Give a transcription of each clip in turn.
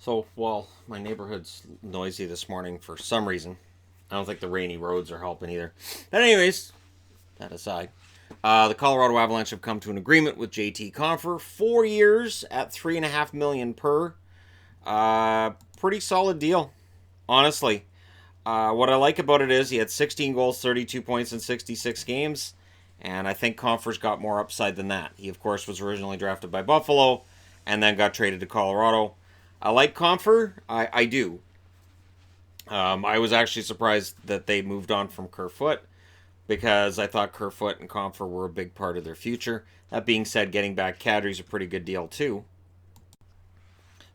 So, well, my neighborhood's noisy this morning for some reason. I don't think the rainy roads are helping either. But anyways, that aside, the Colorado Avalanche have come to an agreement with JT Compher, 4 years at $3.5 million per. Pretty solid deal, honestly. What I like about it is he had 16 goals, 32 points in 66 games, and I think Compher's got more upside than that. He, of course, was originally drafted by Buffalo and then got traded to Colorado. I like Compher. I do. I was actually surprised that they moved on from Kerfoot because I thought Kerfoot and Compher were a big part of their future. That being said, getting back Kadri's a pretty good deal too.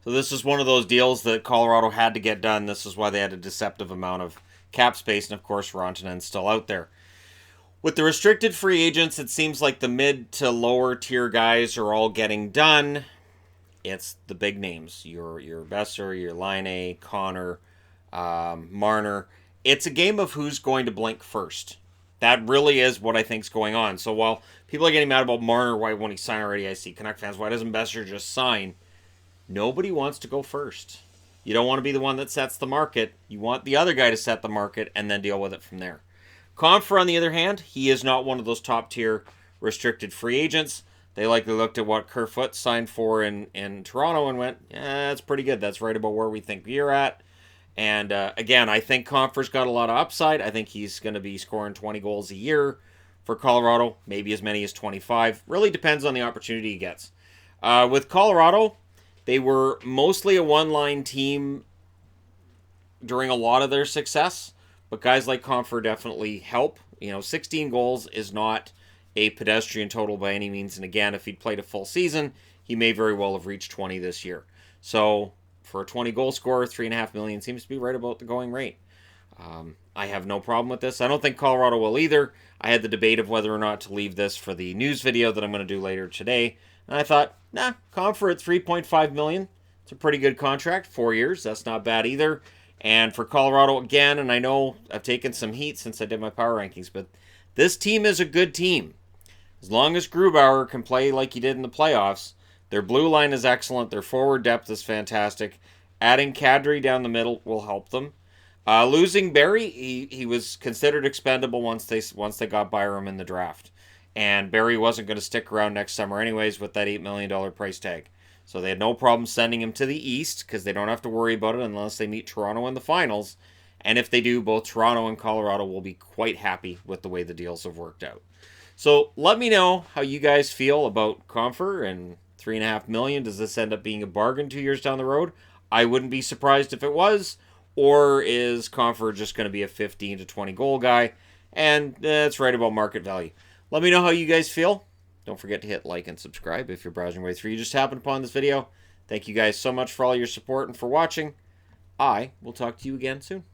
So this is one of those deals that Colorado had to get done. This is why they had a deceptive amount of cap space, and of course Rantanen's still out there. With the restricted free agents, it seems like the mid to lower tier guys are all getting done. It's the big names, your Besser, your Line, Connor, Marner. It's a game of who's going to blink first. That really is what I think's going on. So while people are getting mad about Marner, why won't he sign already? I see Canuck fans, why doesn't Besser just sign? Nobody wants to go first. You don't want to be the one that sets the market. You want the other guy to set the market and then deal with it from there. Compher, on the other hand, he is not one of those top tier restricted free agents. They likely looked at what Kerfoot signed for in Toronto and went, that's pretty good. That's right about where we think you're at. And again, I think Compher's got a lot of upside. I think he's going to be scoring 20 goals a year for Colorado, maybe as many as 25. Really depends on the opportunity he gets. With Colorado, they were mostly a one-line team during a lot of their success, but guys like Compher definitely help. 16 goals is not a pedestrian total by any means, and again, if he'd played a full season, he may very well have reached 20 this year. So, for a 20-goal scorer, $3.5 million seems to be right about the going rate. I have no problem with this. I don't think Colorado will either. I had the debate of whether or not to leave this for the news video that I'm going to do later today. And I thought, Compher at $3.5 million. It's a pretty good contract. 4 years. That's not bad either. And for Colorado, again, and I know I've taken some heat since I did my power rankings, but this team is a good team. As long as Grubauer can play like he did in the playoffs, their blue line is excellent. Their forward depth is fantastic. Adding Kadri down the middle will help them. Losing Barry, he was considered expendable once they got Byram in the draft. And Barry wasn't going to stick around next summer anyways with that $8 million price tag. So they had no problem sending him to the East because they don't have to worry about it unless they meet Toronto in the finals. And if they do, both Toronto and Colorado will be quite happy with the way the deals have worked out. So let me know how you guys feel about Compher and $3.5 million. Does this end up being a bargain 2 years down the road? I wouldn't be surprised if it was. Or is Compher just going to be a 15 to 20 goal guy? And that's right about market value. Let me know how you guys feel. Don't forget to hit like and subscribe if you're browsing your way through. You just happened upon this video. Thank you guys so much for all your support and for watching. I will talk to you again soon.